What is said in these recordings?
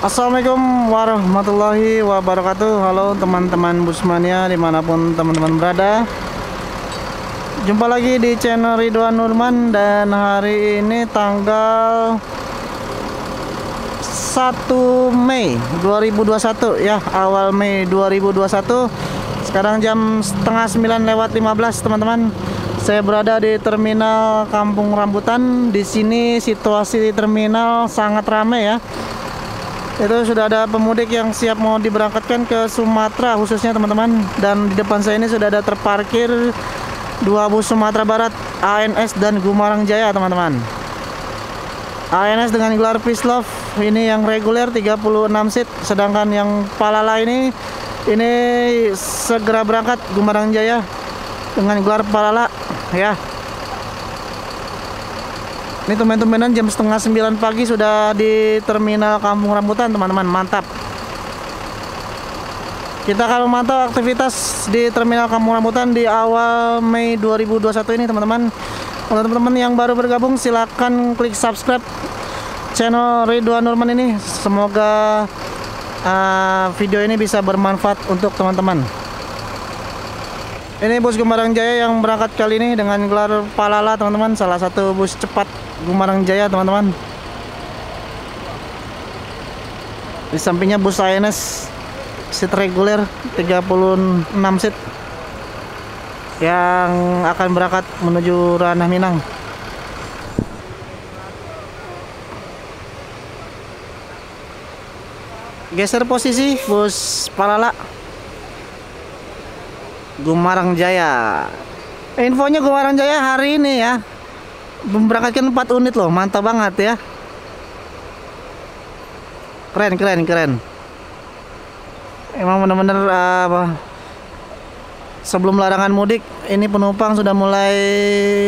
Assalamualaikum warahmatullahi wabarakatuh. Halo teman-teman Busmania dimanapun teman-teman berada. Jumpa lagi di channel Ridwan Nurman. Dan hari ini tanggal 1 Mei 2021 ya, awal Mei 2021. Sekarang jam setengah 9:15 teman-teman. Saya berada di terminal Kampung Rambutan. Di sini situasi di terminal sangat ramai ya. Itu sudah ada pemudik yang siap mau diberangkatkan ke Sumatera khususnya teman-teman. Dan di depan saya ini sudah ada terparkir dua bus Sumatera Barat, ANS dan Gumarang Jaya teman-teman. ANS dengan gelar Peace Love ini yang reguler 36 seat, sedangkan yang Palala ini segera berangkat Gumarang Jaya dengan gelar Palala ya. Ini tumben-tumbenan jam setengah 9 pagi sudah di terminal Kampung Rambutan teman-teman, mantap. Kita akan memantau aktivitas di terminal Kampung Rambutan di awal Mei 2021 ini teman-teman. Untuk teman-teman yang baru bergabung silahkan klik subscribe channel Ridwan Nurman ini. Semoga video ini bisa bermanfaat untuk teman-teman. Ini bus Gumarang Jaya yang berangkat kali ini dengan gelar Palala teman-teman, salah satu bus cepat Gumarang Jaya teman-teman. Di sampingnya bus ANS seat reguler 36 seat yang akan berangkat menuju Ranah Minang. Geser posisi bus Palala Gumarang Jaya. Infonya Gumarang Jaya hari ini ya memberangkatkan 4 unit loh, mantap banget ya. Keren. Emang bener-bener sebelum larangan mudik ini penumpang sudah mulai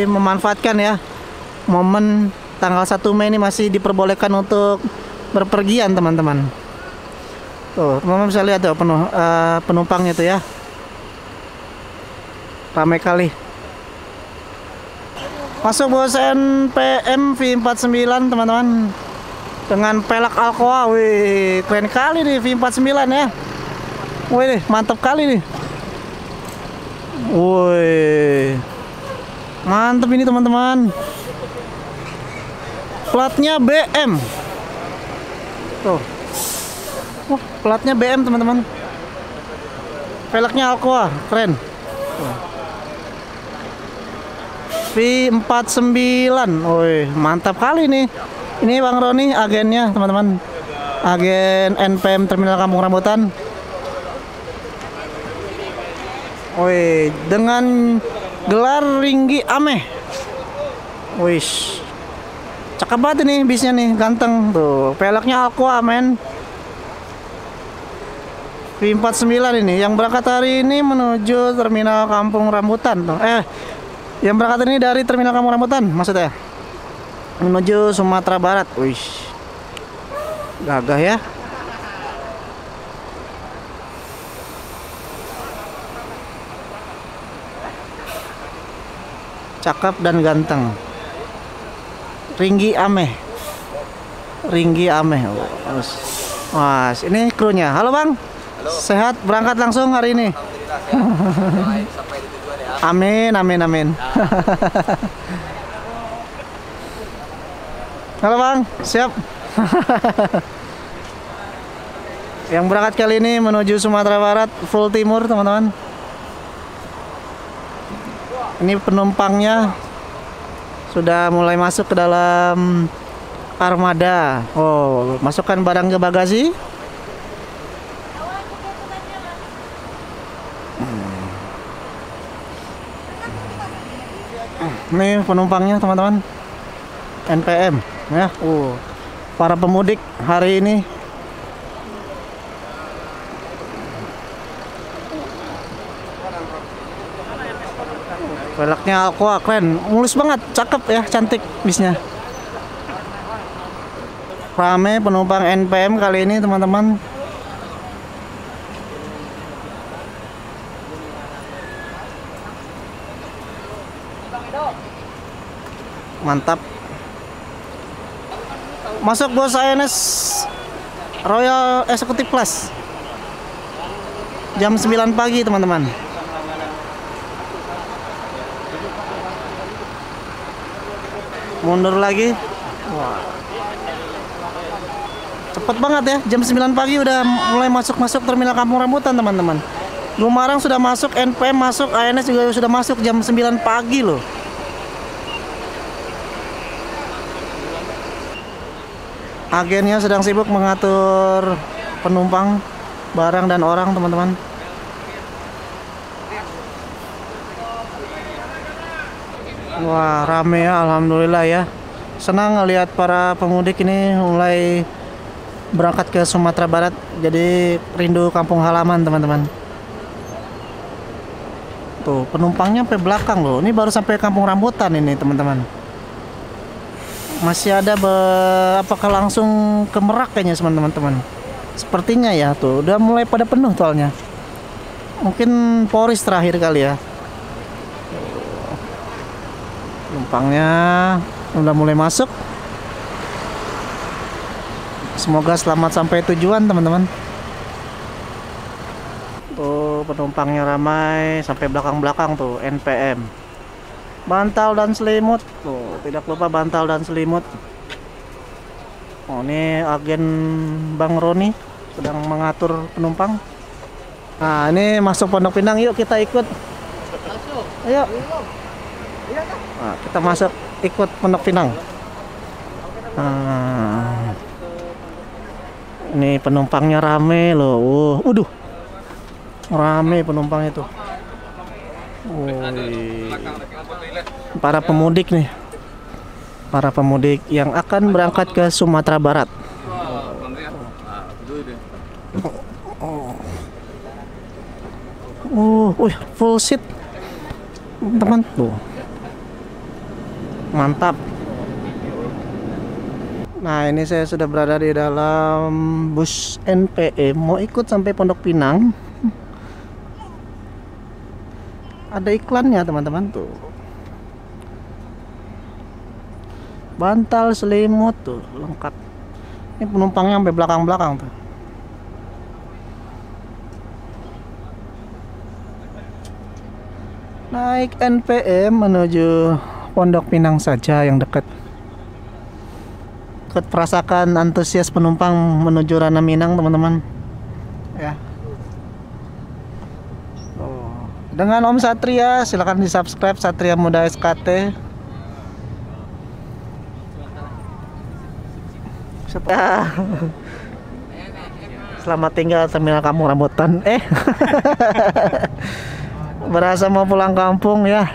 memanfaatkan ya momen tanggal 1 Mei ini masih diperbolehkan untuk berpergian teman-teman. Tuh teman-teman bisa lihat tuh penumpangnya tuh ya, ramai kali. Masuk bus NPM V49 teman-teman dengan pelak Alcoa. Wih, keren kali nih V49 ya. Wih, mantap kali nih. Wih, mantap ini teman-teman. Platnya BM. Tuh. Wah, platnya BM teman-teman. Pelaknya Alcoa, keren. V49. Wih, mantap kali nih. Ini Bang Roni agennya teman-teman. Agen NPM Terminal Kampung Rambutan. Wih, dengan gelar Ringgi Ameh. Wih, cakep banget nih bisnya nih, ganteng tuh. Peleknya Aqua men. V49 ini yang berangkat hari ini menuju Terminal Kampung Rambutan tuh. Yang berangkat ini dari Terminal Kampung Rambutan maksudnya menuju Sumatera Barat. Wih, gagah ya. Cakep dan ganteng. Ringgi Ameh. Mas, ini krunya. Halo Bang. Halo. Sehat, berangkat langsung hari ini. Sampai di tujuan ya. Amin. Halo Bang, siap. Yang berangkat kali ini menuju Sumatera Barat full timur teman-teman. Ini penumpangnya sudah mulai masuk ke dalam armada. Oh, masukkan barang ke bagasi. Nih penumpangnya teman-teman, NPM ya. Para pemudik hari ini velgnya Aqua, keren, mulus banget, cakep ya, cantik bisnya. Rame penumpang NPM kali ini teman-teman. Mantap. Masuk bos ANS Royal Executive Plus. Jam 9 pagi, teman-teman. Mundur lagi. Wah. Cepet banget ya, jam 9 pagi udah mulai masuk terminal Kampung Rambutan, teman-teman. Gumarang sudah masuk, NPM masuk, ANS juga sudah masuk jam 9 pagi loh. Agennya sedang sibuk mengatur penumpang, barang dan orang, teman-teman. Wah, rame ya, alhamdulillah ya. Senang ngelihat para pemudik ini mulai berangkat ke Sumatera Barat. Jadi rindu kampung halaman, teman-teman. Tuh, penumpangnya sampai belakang loh. Ini baru sampai Kampung Rambutan ini, teman-teman. Masih ada apakah langsung ke Merak kayaknya, teman-teman. Sepertinya ya, tuh udah mulai pada penuh tolnya. Mungkin Poris terakhir kali ya. Penumpangnya udah mulai masuk. Semoga selamat sampai tujuan, teman-teman. Tuh penumpangnya ramai sampai belakang-belakang tuh, NPM. Bantal dan selimut. Tuh, tidak lupa bantal dan selimut. Oh, ini agen Bang Roni sedang mengatur penumpang. Nah, ini masuk Pondok Pinang, yuk kita ikut. Ayo. Nah, kita masuk ikut Pondok Pinang. Nah, ini penumpangnya rame loh. Waduh. Rame penumpang itu. Para pemudik nih. Para pemudik yang akan berangkat ke Sumatera Barat. Full seat. Teman tuh. Mantap. Nah, ini saya sudah berada di dalam bus NPM mau ikut sampai Pondok Pinang. Ada iklannya, teman-teman tuh. Bantal, selimut tuh lengkap. Ini penumpangnya sampai belakang-belakang tuh. Naik NPM menuju Pondok Pinang saja yang dekat. Ikut merasakan antusias penumpang menuju Ranah Minang, teman-teman. Ya. Dengan Om Satria, silakan di subscribe Satria Muda SKT. Selamat tinggal terminal Kampung Rambutan. Berasa mau pulang kampung ya.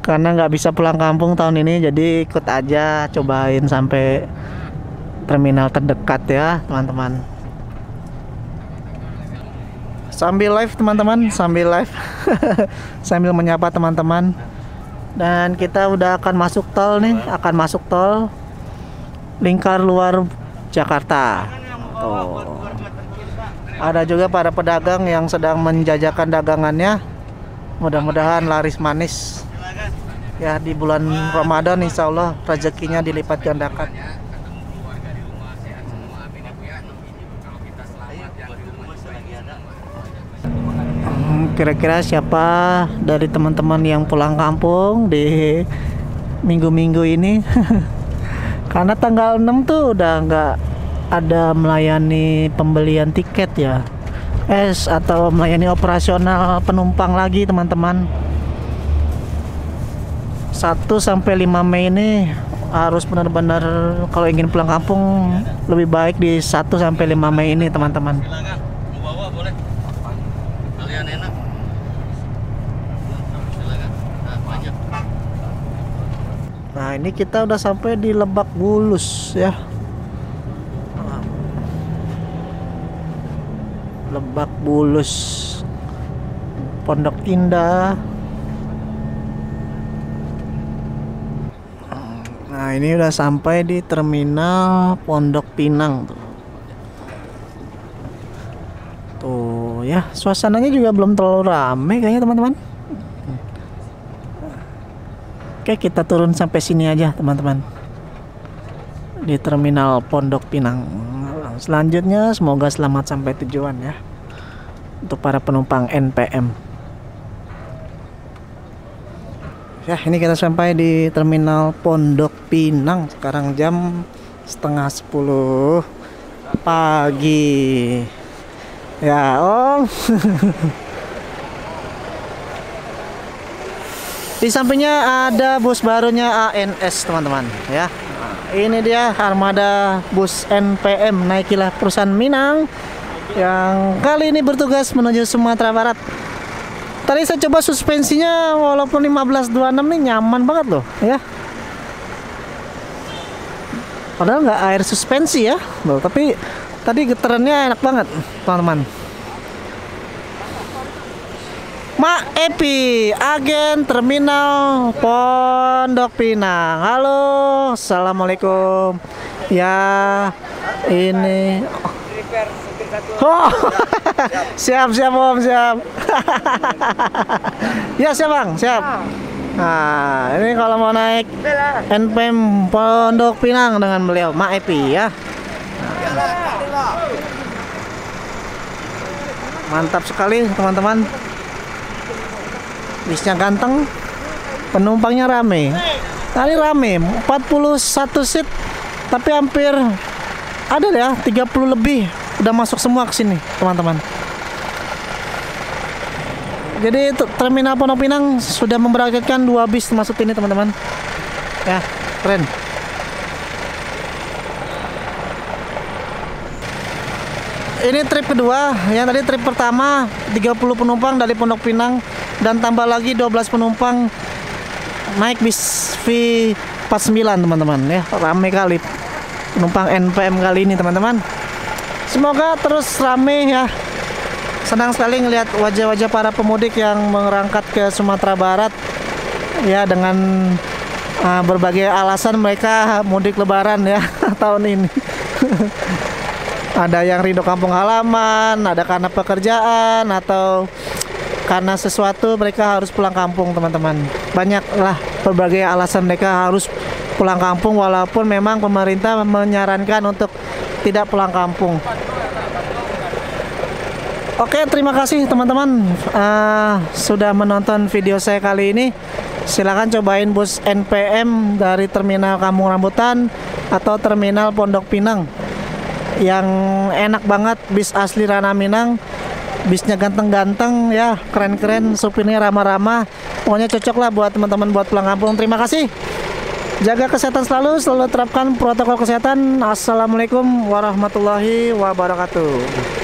Karena nggak bisa pulang kampung tahun ini, jadi ikut aja, cobain sampai terminal terdekat ya, teman-teman. Sambil live, teman-teman, sambil live. Sambil menyapa teman-teman. Dan kita udah akan masuk tol nih, akan masuk tol lingkar luar Jakarta. Tuh. Ada juga para pedagang yang sedang menjajakan dagangannya. Mudah-mudahan laris manis. Ya, di bulan Ramadan insya Allah rezekinya dilipat gandakan. Kira-kira siapa dari teman-teman yang pulang kampung di minggu-minggu ini? Karena tanggal 6 tuh udah nggak ada melayani pembelian tiket ya, atau melayani operasional penumpang lagi, teman-teman. 1 sampai 5 Mei ini harus benar-benar kalau ingin pulang kampung lebih baik di 1 sampai 5 Mei ini, teman-teman. Silakan, mau bawa boleh. Kalian enak. Silakan. Nah, maju. Nah, ini kita udah sampai di Lebak Bulus ya. Lebak Bulus, Pondok Indah. Nah, ini udah sampai di terminal Pondok Pinang tuh. Tuh ya, suasananya juga belum terlalu ramai kayaknya, teman-teman. Oke, kita turun sampai sini aja, teman-teman. Di terminal Pondok Pinang. selanjutnya semoga selamat sampai tujuan ya untuk para penumpang NPM. Ya, ini kita sampai di Terminal Pondok Pinang. Sekarang jam setengah 10 pagi. Ya, Om. Di sampingnya ada bus barunya ANS, teman-teman ya. Ini dia armada bus NPM, Naikilah Perusahaan Minang, yang kali ini bertugas menuju Sumatera Barat. Tadi saya coba suspensinya, walaupun 1526 nih nyaman banget loh ya. Padahal nggak air suspensi ya loh, tapi tadi getarannya enak banget teman-teman. Mak Epi, agen terminal Pondok Pinang. Halo, assalamualaikum. Ya, ini. Oh, siap Om, siap. Ya siap Bang, siap. Nah, ini kalau mau naik NPM Pondok Pinang dengan beliau Mak Epi ya. Mantap sekali teman-teman. Bisnya ganteng, penumpangnya rame. Tadi rame, 41 seat, tapi hampir ada ya 30 lebih udah masuk semua ke sini, teman-teman. Jadi Terminal Pondok Pinang sudah memberangkatkan 2 bis masuk ini, teman-teman. Ya, keren. Ini trip kedua, yang tadi trip pertama 30 penumpang dari Pondok Pinang dan tambah lagi 12 penumpang naik bis V49, teman-teman ya. Rame kali penumpang NPM kali ini, teman-teman. Semoga terus rame ya. Senang sekali ngelihat wajah-wajah para pemudik yang berangkat ke Sumatera Barat ya, dengan berbagai alasan mereka mudik lebaran ya tahun ini. Ada yang rindu kampung halaman, ada karena pekerjaan, atau karena sesuatu mereka harus pulang kampung, teman-teman. Banyaklah berbagai alasan mereka harus pulang kampung, walaupun memang pemerintah menyarankan untuk tidak pulang kampung. Oke, terima kasih teman-teman sudah menonton video saya kali ini. Silahkan cobain bus NPM dari Terminal Kampung Rambutan atau Terminal Pondok Pinang. Yang enak banget, bis asli Ranah Minang. Bisnya ganteng-ganteng ya, keren-keren, supirnya ramah-ramah. Pokoknya cocok lah buat teman-teman buat pulang kampung. Terima kasih. Jaga kesehatan selalu terapkan protokol kesehatan. Assalamualaikum warahmatullahi wabarakatuh.